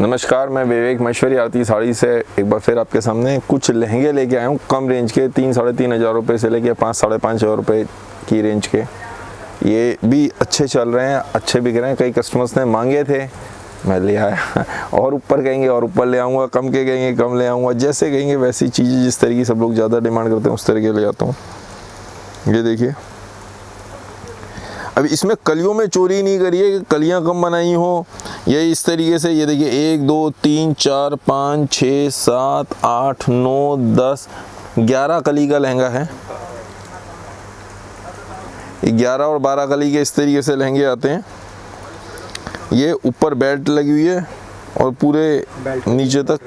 नमस्कार, मैं विवेक महेश्वरी आरती साड़ी से एक बार फिर आपके सामने कुछ लहंगे लेके आया हूँ कम रेंज के 3-3.5 हज़ार रुपये से लेके 5-5.5 हज़ार रुपये की रेंज के। ये भी अच्छे चल रहे हैं, अच्छे बिक रहे हैं। कई कस्टमर्स ने मांगे थे, मैं ले आया। और ऊपर कहेंगे और ऊपर ले आऊँगा, कम के कहेंगे कम ले आऊँगा, जैसे कहेंगे वैसी चीज़ें जिस तरीके सब लोग ज़्यादा डिमांड करते हैं उस तरीके ले आता हूँ। ये देखिए, अभी इसमें कलियों में चोरी नहीं करिए कि कलियाँ कम बनाई हो। ये इस तरीके से, ये देखिए 1 2 3 4 5 6 7 8 9 10 11 कली का लहंगा है। 11 और 12 कली के इस तरीके से लहंगे आते हैं। ये ऊपर बेल्ट लगी हुई है और पूरे नीचे तक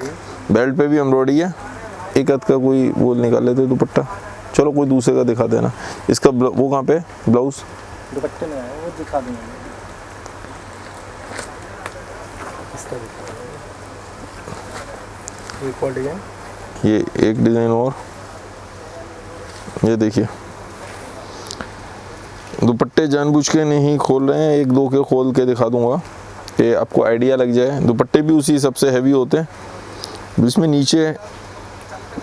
बेल्ट पे भी एम्ब्रॉयडरी है। एक हद का कोई वो निकाल लेते दुपट्टा। चलो कोई दूसरे का दिखा देना। इसका वो कहाँ पे ब्लाउज दुपट्टे में है, वो दिखा दूंगा। एक और डिजाइन, ये एक डिज़ाइन और, ये देखिए दुपट्टे जानबूझ के नहीं खोल रहे हैं, 1-2 के खोल के दिखा दूंगा कि आपको आइडिया लग जाए। दुपट्टे भी उसी सबसे हैवी होते हैं। इसमें नीचे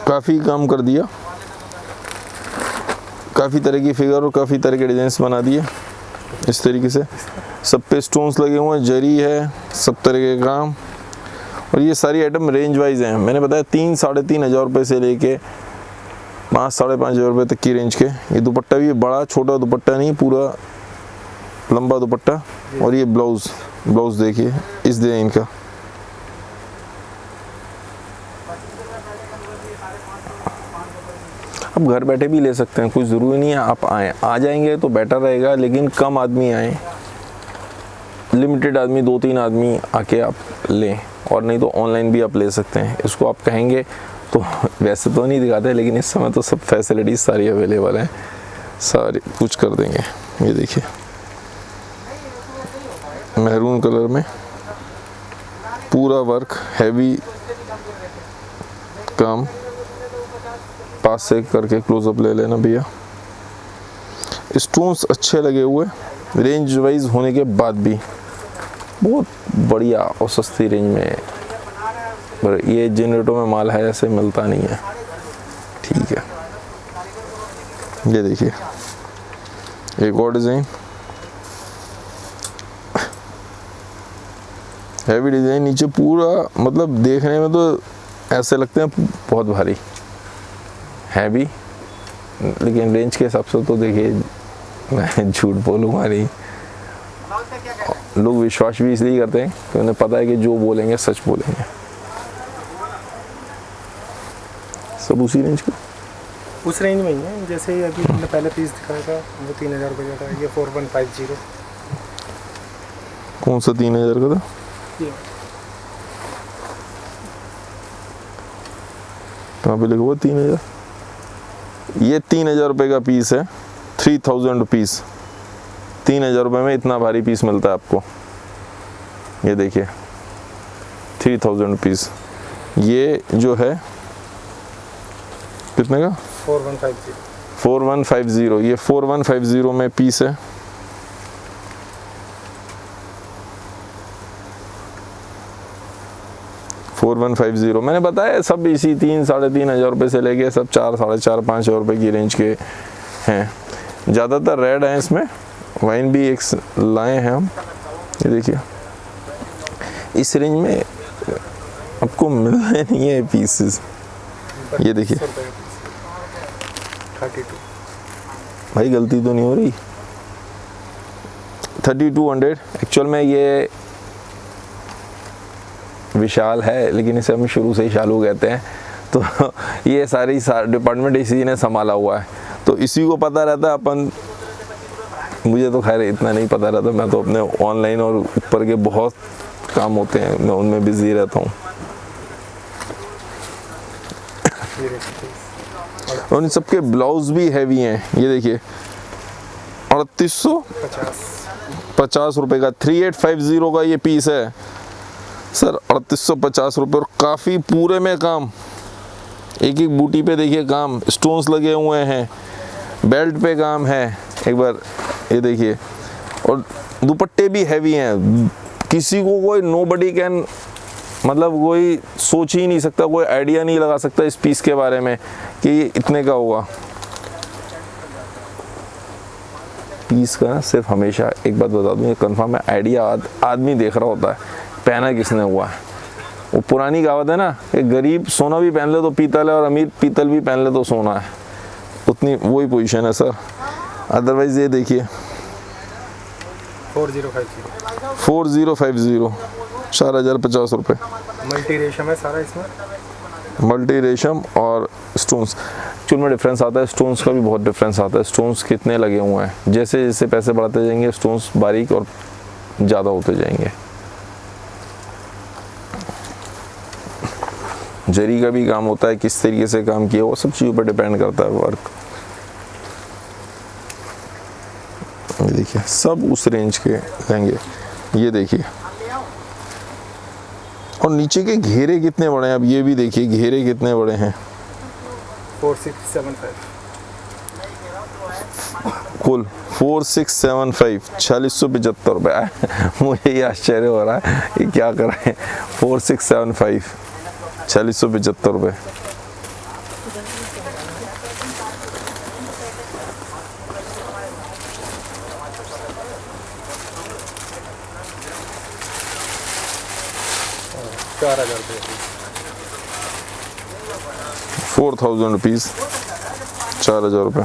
काफ़ी काम कर दिया, काफ़ी तरह की फिगर और काफ़ी तरह के डिजाइंस बना दिए। इस तरीके से सब पे स्टोन्स लगे हुए हैं, जरी है, सब तरह के काम। और ये सारी आइटम रेंज वाइज हैं। मैंने बताया 3-3.5 हज़ार रुपये से लेके 5-5.5 हज़ार रुपये तक की रेंज के। ये दुपट्टा भी बड़ा छोटा दुपट्टा नहीं, पूरा लंबा दुपट्टा। और ये ब्लाउज देखिए इस डिजाइन का। आप घर बैठे भी ले सकते हैं, कुछ ज़रूरी नहीं है आप आएँ। आ जाएंगे तो बेटर रहेगा, लेकिन कम आदमी आएँ, लिमिटेड आदमी 2-3 आदमी आके आप लें। और नहीं तो ऑनलाइन भी आप ले सकते हैं। इसको आप कहेंगे तो वैसे तो नहीं दिखाते, लेकिन इस समय तो सब फैसिलिटीज़ सारी अवेलेबल हैं, सारी कुछ कर देंगे। ये देखिए मैरून कलर में पूरा वर्क, हैवी काम। पास से करके क्लोजअप ले लेना भैया। स्टोन्स अच्छे लगे हुए, रेंज वाइज होने के बाद भी बहुत बढ़िया और सस्ती रेंज में। पर ये जिन रेटों में माल है ऐसे मिलता नहीं है। ठीक है, ये देखिए एक और डिज़ाइन, हैवी डिज़ाइन। नीचे पूरा मतलब देखने में तो ऐसे लगते हैं बहुत भारी हैवी, लेकिन रेंज के हिसाब से तो देखिए मैं झूठ बोलूँगा नहीं। लोग विश्वास भी इसलिए करते हैं कि उन्हें पता है कि जो बोलेंगे सच बोलेंगे। सब उसी रेंज का, उस रेंज में ही है। जैसे अभी हमने पहले पीस दिखाया था वो 3 हज़ार रुपये का, ये 4150। कौन सा 3 हज़ार का था? ये कहाँ पे लिखा हुआ 3 हज़ार? ये 3 हज़ार रुपये का पीस है। 3000 रुपीज़। 3 हज़ार रुपये में इतना भारी पीस मिलता है आपको। ये देखिए 3000 रुपीज़। ये जो है कितने का? 4150। 4150। ये 4150 में पीस है। मैंने बताया सब इसी 3-3.5 हज़ार रुपये से लेके सब 4-4.5 हज़ार रुपये की रेंज के हैं। ज़्यादातर रेड है, इसमें वाइन भी एक लाए हैं हम। ये देखिए इस रेंज में आपको मिल रहे नहीं है पीसेस। ये देखिए 32। भाई गलती तो नहीं हो रही? 3200 एक्चुअल में। ये विशाल है, लेकिन इसे हम शुरू से ही शालू कहते हैं। तो ये सारी डिपार्टमेंट इसी ने संभाला हुआ है, तो इसी को पता रहता है। अपन, मुझे तो खैर इतना नहीं पता रहता, मैं तो अपने ऑनलाइन और ऊपर के बहुत काम होते हैं, मैं उनमें बिजी रहता हूँ। और इन सबके ब्लाउज भी हैवी हैं। ये देखिए 3850 रुपये का 3850 का ये पीस है सर। 3850 रुपये, और काफ़ी पूरे में काम। एक एक बूटी पे देखिए काम, स्टोन्स लगे हुए हैं, बेल्ट पे काम है। एक बार ये देखिए, और दुपट्टे भी हैवी हैं। किसी को कोई नोबडी कैन मतलब कोई सोच ही नहीं सकता, कोई आइडिया नहीं लगा सकता इस पीस के बारे में कि ये इतने का होगा। पीस का सिर्फ हमेशा एक बात बता दूँ, ये कंफर्म है, आइडिया आदमी देख रहा होता है पहना किसने हुआ है। वो पुरानी कहावत है ना कि गरीब सोना भी पहन ले तो पीतल है और अमीर पीतल भी पहन ले तो सोना है, उतनी वही पोजीशन है सर। अदरवाइज ये देखिए 4050 4050 रुपये। मल्टी रेशम है सारा इसमें, मल्टी रेशम और स्टोन्स चुन में डिफरेंस आता है, स्टोन्स का भी बहुत डिफरेंस आता है। स्टोन्स कितने लगे हुए हैं, जैसे जैसे पैसे बढ़ाते जाएंगे स्टोन्स बारीक और ज़्यादा होते जाएंगे। जरी का भी काम होता है, किस तरीके से काम किया वो सब चीज़ों पर डिपेंड करता है वर्क। ये देखिए सब उस रेंज के लहंगे, ये देखिए। और नीचे के घेरे कितने बड़े हैं, अब ये भी देखिए घेरे कितने बड़े हैं। 4675 कुल 4675 4675 रुपये। मुझे ये आश्चर्य हो रहा है कि क्या कर रहे हैं। 4675 4675 रुपये। ₹4000 4000 रुपीज़ 4000 रुपये।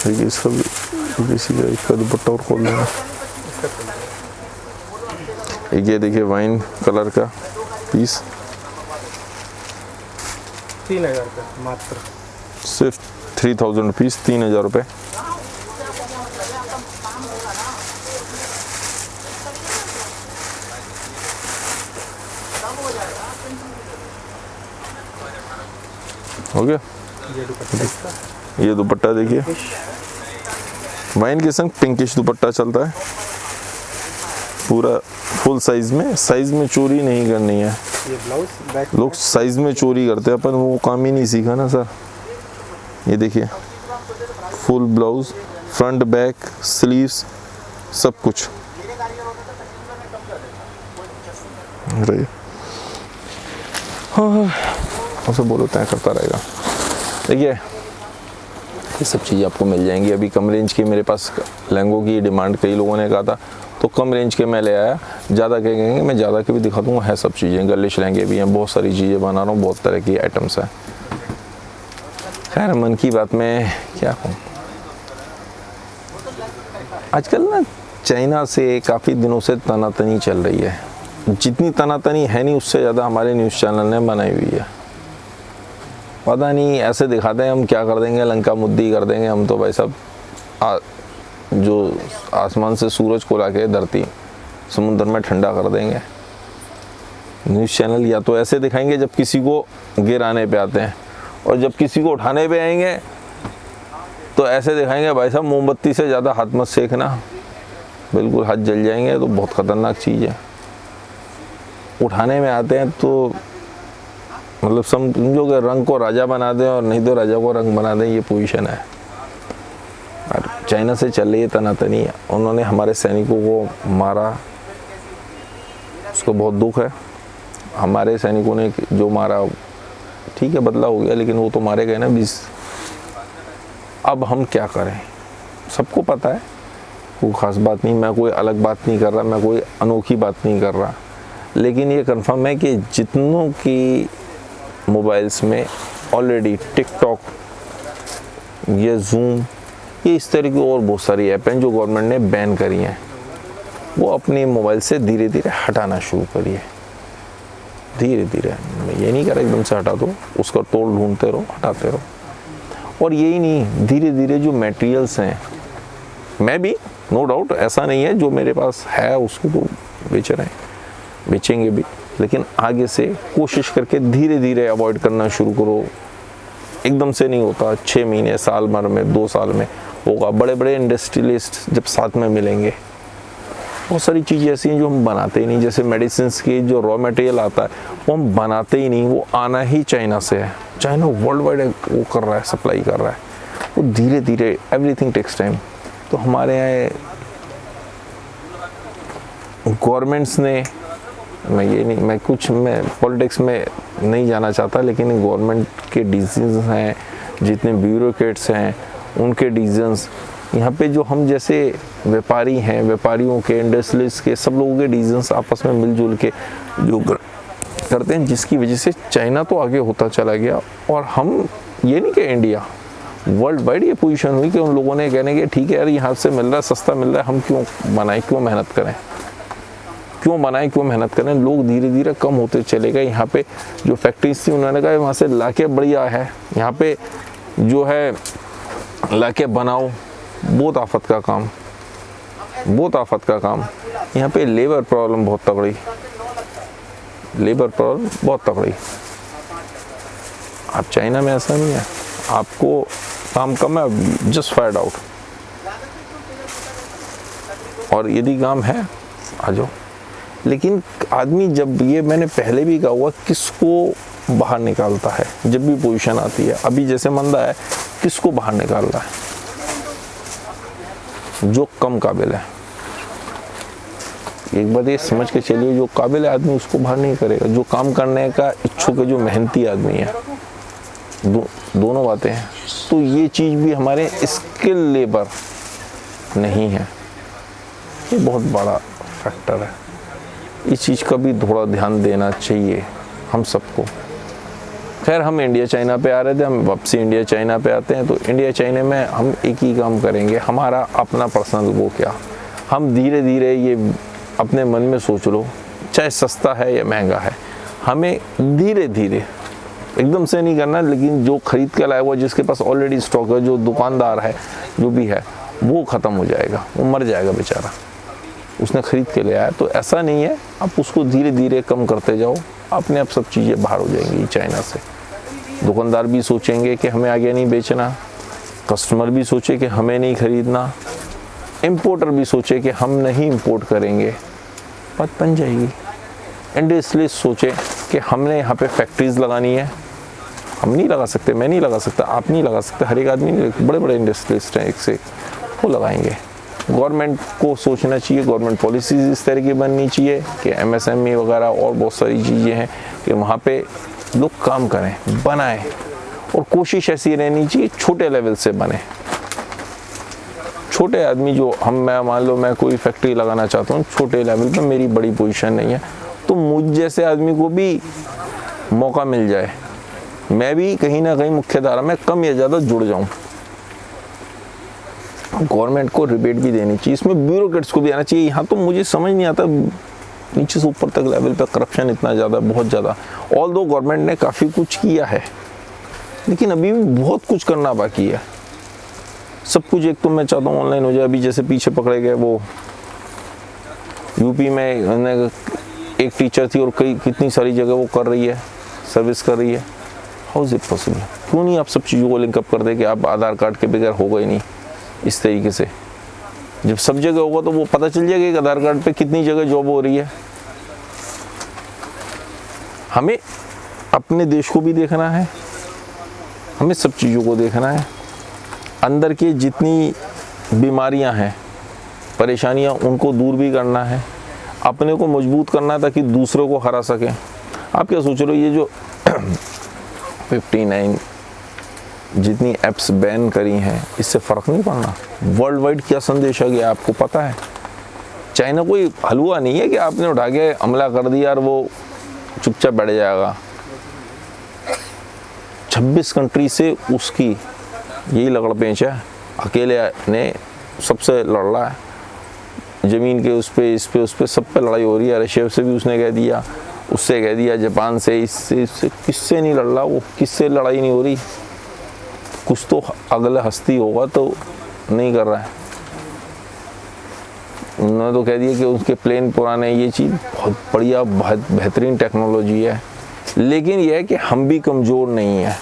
देखिए इसका भी किसी का इसका दुपट्टा और खोल देना। एक ये देखिए वाइन कलर का पीस 3000 रुपये मात्र, सिर्फ 3000 रुपीज़ 3000 रुपये। हो गया। ये दुपट्टा इसका, ये दुपट्टा देखिए वाइन के संग पिंकिश दुपट्टा चलता है पूरा फुल साइज में चोरी नहीं करनी है। ये ब्लाउज बैक, लोग साइज में चोरी करते हैं, अपन वो काम ही नहीं सीखा ना सर। ये देखिए full blouse, front back sleeves सब कुछ रही। हाँ उसे बोलो तय करता रहेगा। देखिए ये सब चीज़ें आपको मिल जाएंगी। अभी कम रेंज की मेरे पास लहंगों की डिमांड कई लोगों ने कहा था, तो कम रेंज के मैं ले आया। ज़्यादा के कहेंगे मैं ज़्यादा के भी दिखा दूँगा। है सब चीज़ें, गर्लिश लहंगे भी हैं, बहुत सारी चीज़ें बना रहा हूँ, बहुत तरह की आइटम्स हैं। खैर मन की बात में क्या कहूँ, आजकल ना चाइना से काफ़ी दिनों से तनातनी चल रही है। जितनी तनातनी है नहीं उससे ज़्यादा हमारे न्यूज़ चैनल ने बनाई हुई है। पता नहीं ऐसे दिखाते हैं हम क्या कर देंगे, लंका मुद्दी कर देंगे हम तो भाई साहब। जो आसमान से सूरज को लाके धरती समुद्र में ठंडा कर देंगे। न्यूज़ चैनल या तो ऐसे दिखाएंगे जब किसी को गिराने पे आते हैं, और जब किसी को उठाने पे आएंगे तो ऐसे दिखाएंगे भाई साहब मोमबत्ती से ज़्यादा हाथ मत सेकना, बिल्कुल हाथ जल जाएंगे। तो बहुत ख़तरनाक चीज़ है। उठाने में आते हैं तो मतलब समझो कि रंग को राजा बना दें और नहीं तो राजा को रंग बना दें, ये पोजीशन है। और चाइना से चल रही है तनातनी। उन्होंने हमारे सैनिकों को मारा, उसको बहुत दुख है। हमारे सैनिकों ने जो मारा ठीक है बदला हो गया, लेकिन वो तो मारे गए ना 20। अब हम क्या करें, सबको पता है, कोई ख़ास बात नहीं। मैं कोई अलग बात नहीं कर रहा, मैं कोई अनोखी बात नहीं कर रहा। लेकिन ये कंफर्म है कि जितनों की मोबाइल्स में ऑलरेडी टिकटॉक, ये जूम, ये इस तरह की और बहुत सारी ऐप हैं जो गवर्नमेंट ने बैन करी हैं, वो अपने मोबाइल से धीरे धीरे हटाना शुरू करिए। धीरे धीरे, मैं ये नहीं कह रहा एकदम से हटा दो, उसका तोड़ ढूंढते रहो, हटाते रहो। और यही नहीं, धीरे धीरे जो मटेरियल्स हैं, मैं भी नो डाउट ऐसा नहीं है जो मेरे पास है उसको तो बेच रहे हैं, बेचेंगे भी, लेकिन आगे से कोशिश करके धीरे धीरे अवॉइड करना शुरू करो। एकदम से नहीं होता, 6 महीने, साल भर में, 2 साल में होगा, बड़े बड़े इंडस्ट्रियलिस्ट जब साथ में मिलेंगे। बहुत सारी चीज़ें ऐसी हैं जो हम बनाते ही नहीं, जैसे मेडिसिन की जो रॉ मटेरियल आता है वो हम बनाते ही नहीं, वो आना ही चाइना से है। चाइना वर्ल्ड वाइड वो कर रहा है, सप्लाई कर रहा है, वो धीरे धीरे एवरीथिंग टेक्स टाइम। तो हमारे यहाँ गवर्नमेंट्स ने, मैं पॉलिटिक्स में नहीं जाना चाहता, लेकिन गवर्नमेंट के डिसीजंस हैं, जितने ब्यूरोक्रेट्स हैं उनके डिसीजंस, यहाँ पे जो हम जैसे व्यापारी हैं, व्यापारियों के, इंडस्ट्रियलिस्ट के, सब लोगों के डिसीजंस आपस में मिलजुल के जो करते हैं, जिसकी वजह से चाइना तो आगे होता चला गया। और हम ये नहीं कि इंडिया, वर्ल्ड वाइड ये पोजीशन हुई कि उन लोगों ने कहने के ठीक है यार यहाँ से मिल रहा है, सस्ता मिल रहा है, हम क्यों बनाएं, क्यों मेहनत करें, क्यों बनाएं, क्यों मेहनत करें। लोग धीरे धीरे कम होते चले गए। यहाँ पे जो फैक्ट्रीज थी उन्होंने कहा वहाँ से लाके बढ़िया है, यहाँ पे जो है लाके बनाओ, बहुत आफत का काम, बहुत आफत का काम। यहाँ पे लेबर प्रॉब्लम बहुत तगड़ी, लेबर प्रॉब्लम बहुत तगड़ी। आप चाइना में ऐसा नहीं है, आपको काम कम है, जस्ट फाइंड आउट, और यदि काम है आ जाओ। लेकिन आदमी जब, ये मैंने पहले भी कहा हुआ, किसको बाहर निकालता है जब भी पोजीशन आती है। अभी जैसे मंदा है, किसको बाहर निकाल रहा है? जो कम काबिल है। एक बात ये समझ के चलिए, जो काबिल है आदमी उसको बाहर नहीं करेगा। जो काम करने का इच्छुक है, जो मेहनती आदमी है, दोनों बातें हैं। तो ये चीज़ भी हमारे स्किल लेबर नहीं है, ये बहुत बड़ा फैक्टर है। इस चीज़ का भी थोड़ा ध्यान देना चाहिए हम सबको। खैर, हम इंडिया चाइना पे आ रहे थे, हम वापसी इंडिया चाइना पे आते हैं। तो इंडिया चाइना में हम एक ही काम करेंगे, हमारा अपना पर्सनल वो क्या, हम धीरे धीरे ये अपने मन में सोच लो, चाहे सस्ता है या महंगा है, हमें धीरे धीरे, एकदम से नहीं करना। लेकिन जो खरीद के लाया हुआ, जिसके पास ऑलरेडी स्टॉक है, जो दुकानदार है, जो भी है, वो ख़त्म हो जाएगा, वो मर जाएगा बेचारा, उसने खरीद के ले आया। तो ऐसा नहीं है, आप उसको धीरे धीरे कम करते जाओ, अपने आप सब चीज़ें बाहर हो जाएंगी चाइना से। दुकानदार भी सोचेंगे कि हमें आगे नहीं बेचना, कस्टमर भी सोचे कि हमें नहीं खरीदना, इंपोर्टर भी सोचे कि हम नहीं इंपोर्ट करेंगे, बात बन जाएगी। इंडस्ट्रियलिस्ट सोचे कि हमने यहाँ पे फैक्ट्रीज लगानी है, हम नहीं लगा सकते, मैं नहीं लगा सकता, आप नहीं लगा सकते, हर एक आदमी नहीं, बड़े बड़े इंडस्ट्रियलिस्ट हैं एक से, वो लगाएंगे। गवर्नमेंट को सोचना चाहिए, गवर्नमेंट पॉलिसीज इस तरह की बननी चाहिए कि एमएसएमई वगैरह और बहुत सारी चीज़ें हैं कि वहाँ पे लोग काम करें, बनाएं, और कोशिश ऐसी रहनी चाहिए छोटे लेवल से बने। छोटे आदमी जो मैं मान लो मैं कोई फैक्ट्री लगाना चाहता हूँ छोटे लेवल पे, मेरी बड़ी पोजीशन नहीं है, तो मुझ जैसे आदमी को भी मौका मिल जाए, मैं भी कहीं ना कहीं मुख्यधारा में कम या ज़्यादा जुड़ जाऊँ। गवर्नमेंट को रिबेट भी देनी चाहिए, इसमें ब्यूरोक्रेट्स को भी आना चाहिए। यहाँ तो मुझे समझ नहीं आता, नीचे से ऊपर तक लेवल पे करप्शन इतना ज़्यादा, बहुत ज़्यादा। ऑल दो गवर्नमेंट ने काफ़ी कुछ किया है, लेकिन अभी भी बहुत कुछ करना बाकी है। सब कुछ एक तो मैं चाहता हूँ ऑनलाइन हो जाए। अभी जैसे पीछे पकड़े गए वो यूपी में एक टीचर थी और कितनी सारी जगह वो कर रही है, सर्विस कर रही है। How is it possible? क्यों नहीं आप सब चीज़ों को लिंकअप कर दे कि आप आधार कार्ड के बगैर होगा ही नहीं। इस तरीके से जब सब जगह होगा तो वो पता चल जाएगा कि आधार कार्ड पे कितनी जगह जॉब हो रही है। हमें अपने देश को भी देखना है, हमें सब चीज़ों को देखना है। अंदर की जितनी बीमारियां हैं, परेशानियां, उनको दूर भी करना है, अपने को मजबूत करना है ताकि दूसरों को हरा सकें। आप क्या सोच रहे हो, ये जो 59 जितनी ऐप्स बैन करी हैं, इससे फ़र्क नहीं पड़ना? वर्ल्ड वाइड क्या संदेश आ गया आपको पता है? चाइना कोई हलवा नहीं है कि आपने उठा के हमला कर दिया और वो चुपचाप बैठ जाएगा। 26 कंट्री से उसकी यही लगड़ पेंच है, अकेले ने सबसे लड़ रहा है। ज़मीन के उस पे, इस पे, उस पे, सब पे लड़ाई हो रही है। रशिया से भी उसने कह दिया, उससे कह दिया, जापान से, इससे, किससे नहीं लड़ रहा वो, किससे लड़ाई नहीं हो रही? कुछ तो अगला हस्ती होगा तो नहीं कर रहा है। उन्होंने तो कह दिया कि उसके प्लेन पुराने, ये चीज़ बहुत बढ़िया, बहुत बेहतरीन टेक्नोलॉजी है। लेकिन यह है कि हम भी कमज़ोर नहीं है,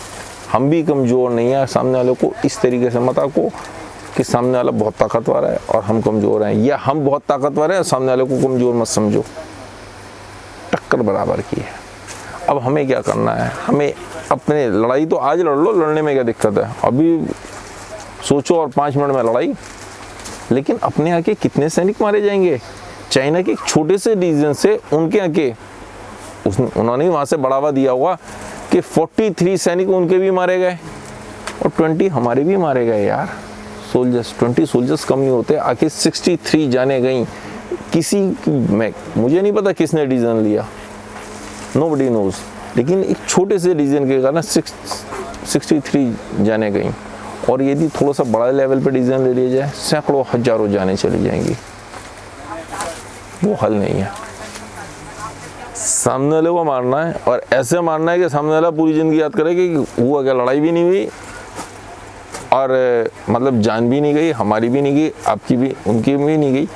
हम भी कमज़ोर नहीं है। सामने वाले को इस तरीके से मत आको कि सामने वाला बहुत ताकतवर है और हम कमज़ोर हैं, या हम बहुत ताकतवर हैं और सामने वाले को कमज़ोर मत समझो। टक्कर बराबर की है। अब हमें क्या करना है, हमें अपने लड़ाई तो आज लड़ लो, लड़ने में क्या दिक्कत है, अभी सोचो और 5 मिनट में लड़ाई। लेकिन अपने यहाँ के कितने सैनिक मारे जाएंगे? चाइना के एक छोटे से रीजन से उनके यहाँ के उन्होंने वहाँ से बढ़ावा दिया होगा कि 43 सैनिक उनके भी मारे गए और 20 हमारे भी मारे गए यार। सोल्जर्स 20 सोल्जर्स कम नहीं होते, आखिर 63 जाने गई। किसी मुझे नहीं पता किसने डिसीजन लिया, नोबडी नोज, लेकिन एक छोटे से डिसीजन के कारण 63 जाने गई। और यदि थोड़ा सा बड़ा लेवल पे डिसीजन ले लिया जाए, सैकड़ों हजारों जाने चली जाएंगी। वो हल नहीं है। सामने वाले को मारना है और ऐसे मारना है कि सामने वाला पूरी ज़िंदगी याद करे कि हुआ क्या, लड़ाई भी नहीं हुई और मतलब जान भी नहीं गई, हमारी भी नहीं गई, आपकी भी उनकी भी नहीं गई।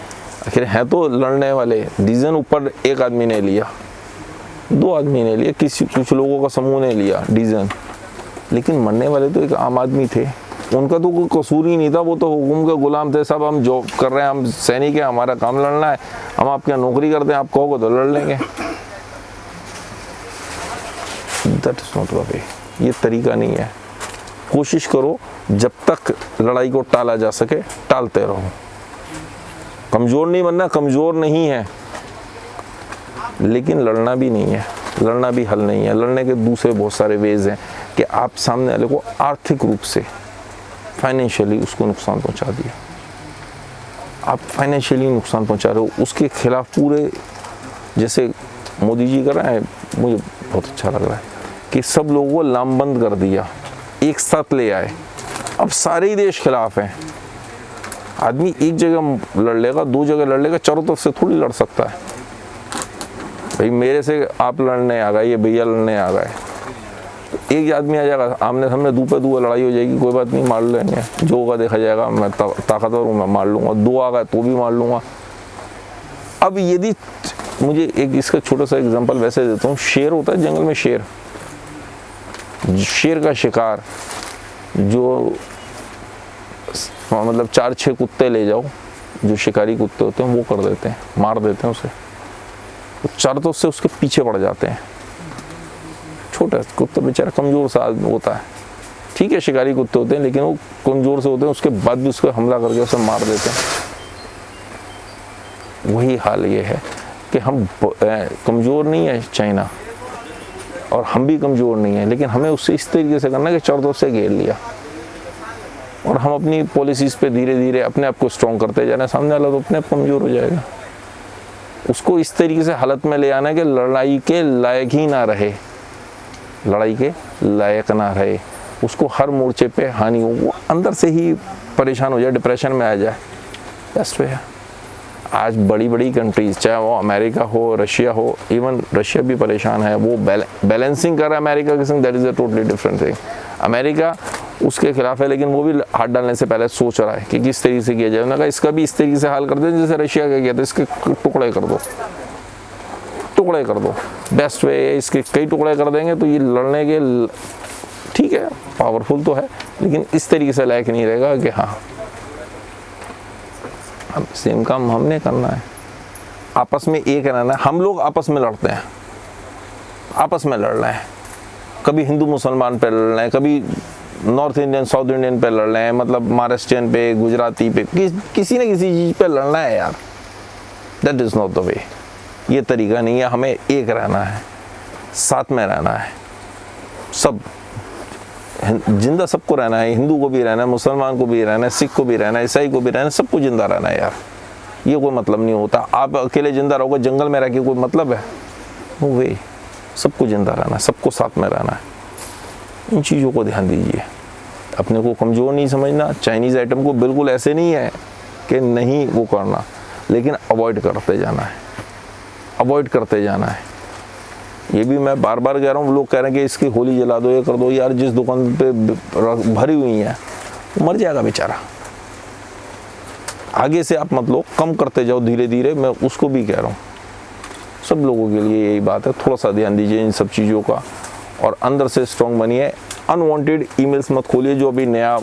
आखिर हैं तो लड़ने वाले। डिसीजन ऊपर एक आदमी ने लिया, 2 आदमी ने लिया, कुछ लोगों का समूह ने लिया डिसीजन, लेकिन मरने वाले तो एक आम आदमी थे। उनका तो कोई कसूर ही नहीं था, वो तो हुकुम के गुलाम थे। सब हम जॉब कर रहे हैं, हम सैनिक हैं, हमारा काम लड़ना है, हम आपके यहाँ नौकरी करते हैं, आप कहोगे तो लड़ लेंगे। That is not the way. ये तरीका नहीं है। कोशिश करो जब तक लड़ाई को टाला जा सके टालते रहो। कमज़ोर नहीं बनना, कमज़ोर नहीं है, लेकिन लड़ना भी नहीं है। लड़ना भी हल नहीं है। लड़ने के दूसरे बहुत सारे वेज हैं कि आप सामने वाले को आर्थिक रूप से फाइनेंशियली उसको नुकसान पहुंचा दिया। आप फाइनेंशियली नुकसान पहुंचा रहे हो, उसके खिलाफ पूरे, जैसे मोदी जी कर रहे हैं, मुझे बहुत अच्छा लग रहा है कि सब लोगों को लामबंद कर दिया, एक साथ ले आए। अब सारे ही देश खिलाफ हैं। आदमी एक जगह लड़ लेगा, 2 जगह लड़ लेगा, चारों तरफ से थोड़ी लड़ सकता है। भाई मेरे से आप लड़ने आ गए, ये भैया लड़ने आ गए, तो एक आदमी आ जाएगा आमने सामने, दू पे दू लड़ाई हो जाएगी, कोई बात नहीं, मार लेंगे, जो होगा देखा जाएगा, मैं ताकतवर हूँ, मैं मार लूँगा। 2 आ गए तो भी मार लूँगा। अब यदि मुझे एक इसका छोटा सा एग्जांपल वैसे देता हूँ, शेर होता है जंगल में, शेर का शिकार जो मतलब 4-6 कुत्ते ले जाओ, जो शिकारी कुत्ते होते हैं, वो कर देते हैं, मार देते हैं उसे। तो चारों तरफ से उसके पीछे पड़ जाते हैं। छोटा कुत्ता बेचारा कमज़ोर सा होता है, ठीक है, शिकारी कुत्ते होते हैं, लेकिन वो कमज़ोर से होते हैं, उसके बाद भी उसको हमला करके उसे मार देते हैं। वही हाल ये है कि हम कमज़ोर नहीं है चाइना, और हम भी कमज़ोर नहीं है, लेकिन हमें उससे इस तरीके से करना है कि चारों तरफ से घेर लिया और हम अपनी पॉलिसीज़ पे धीरे धीरे अपने आप को स्ट्रॉन्ग करते जा रहे हैं। सामने वाला तो अपने आप कमज़ोर हो जाएगा। उसको इस तरीके से हालत में ले आना है कि लड़ाई के लायक ही ना रहे, लड़ाई के लायक ना रहे, उसको हर मोर्चे पे हानि हो, वो अंदर से ही परेशान हो जाए, डिप्रेशन में आ जाए। बेस्ट वे है। आज बड़ी बड़ी कंट्रीज, चाहे वो अमेरिका हो, रशिया हो, इवन रशिया भी परेशान है, वो बैलेंसिंग कर रहा है अमेरिका के संग, that is a totally different thing. America उसके खिलाफ है, लेकिन वो भी हाथ डालने से पहले सोच रहा है कि किस तरीके से किया जाए। उन्होंने कहा इसका भी इस तरीके से हाल कर दो जैसे रशिया का किया था, इसके टुकड़े कर दो, टुकड़े कर दो। बेस्ट वे है, इसके कई टुकड़े कर देंगे तो ये लड़ने के, ठीक है, पावरफुल तो है, लेकिन इस तरीके से लायक नहीं रहेगा कि हाँ अब सेम काम हमने करना है। आपस में एक रहना है। हम लोग आपस में लड़ते हैं, आपस में लड़ रहे हैं, कभी हिंदू मुसलमान पे लड़ रहे हैं, कभी नॉर्थ इंडियन साउथ इंडियन पे लड़ रहे हैं, मतलब महाराष्ट्रियन पे, गुजराती पे, किसी न किसी चीज़ पे लड़ना है यार। That is not the way. ये तरीका नहीं है। हमें एक रहना है, साथ में रहना है, सब जिंदा सबको रहना है। हिंदू को भी रहना है, मुसलमान को भी रहना है, सिख को भी रहना है, ईसाई को भी रहना है, सबको जिंदा रहना है यार। ये कोई मतलब नहीं होता। आप अकेले जिंदा रहोगे जंगल में रह के, कोई मतलब है? नो वे। सबको जिंदा रहना है, सबको साथ में रहना है। इन चीज़ों को ध्यान दीजिए। अपने को कमज़ोर नहीं समझना। चाइनीज़ आइटम को बिल्कुल ऐसे नहीं है कि नहीं वो करना, लेकिन अवॉइड करते जाना है, अवॉइड करते जाना है। ये भी मैं बार बार कह रहा हूँ। लोग कह रहे हैं कि इसकी होली जला दो, ये कर दो। यार जिस दुकान पे भरी हुई है वो मर जाएगा बेचारा। आगे से आप मतलब कम करते जाओ धीरे धीरे। मैं उसको भी कह रहा हूँ, सब लोगों के लिए यही बात है। थोड़ा सा ध्यान दीजिए इन सब चीज़ों का और अंदर से स्ट्रॉन्ग बनिए। अनवांटेड ईमेल्स मत खोलिए। जो अभी नया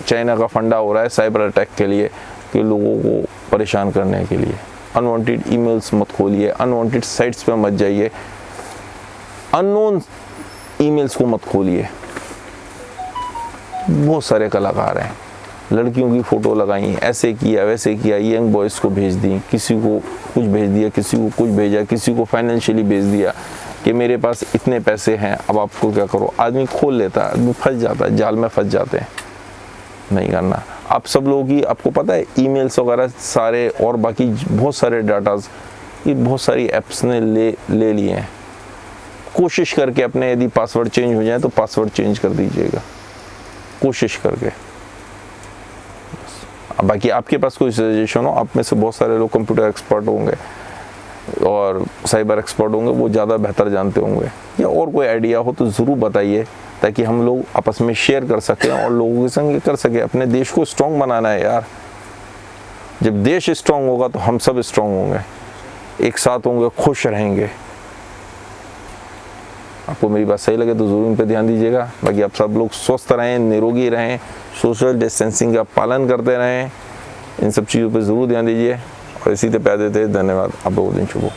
चाइना का फंडा हो रहा है साइबर अटैक के लिए, कि लोगों को परेशान करने के लिए। अनवांटेड ईमेल्स मत खोलिए, अनवांटेड साइट्स पे मत जाइए, अननोन ईमेल्स को मत खोलिए। बहुत सारे कलाकार हैं, लड़कियों की फ़ोटो लगाई, ऐसे किया वैसे किया, यंग बॉयज़ को भेज दी, किसी को कुछ भेज दिया, किसी को कुछ भेजा, किसी को फाइनेंशियली भेज दिया कि मेरे पास इतने पैसे हैं, अब आपको क्या करो। आदमी खोल लेता है, आदमी फंस जाता है, जाल में फंस जाते हैं। नहीं करना। आप सब लोगों की, आपको पता है ईमेल्स वगैरह सारे और बाकी बहुत सारे डाटाज ये बहुत सारी ऐप्स ने ले लिए हैं। कोशिश करके अपने, यदि पासवर्ड चेंज हो जाए तो पासवर्ड चेंज कर दीजिएगा, कोशिश करके। अब बाकी आपके पास कोई सजेशन हो, आप में से बहुत सारे लोग कंप्यूटर एक्सपर्ट होंगे और साइबर एक्सपर्ट होंगे, वो ज़्यादा बेहतर जानते होंगे, या और कोई आइडिया हो तो ज़रूर बताइए, ताकि हम लोग आपस में शेयर कर सकें और लोगों के संग कर सकें। अपने देश को स्ट्रॉन्ग बनाना है यार। जब देश स्ट्रॉन्ग होगा तो हम सब स्ट्रॉन्ग होंगे, एक साथ होंगे, खुश रहेंगे। आपको मेरी बात सही लगे तो ज़रूर इन पर ध्यान दीजिएगा। बाकी आप सब लोग स्वस्थ रहें, निरोगी रहें, सोशल डिस्टेंसिंग का पालन करते रहें, इन सब चीज़ों पर ज़रूर ध्यान दीजिए और इसी पे प्यार देते। धन्यवाद। आप लोगों को दिन शुभ हो।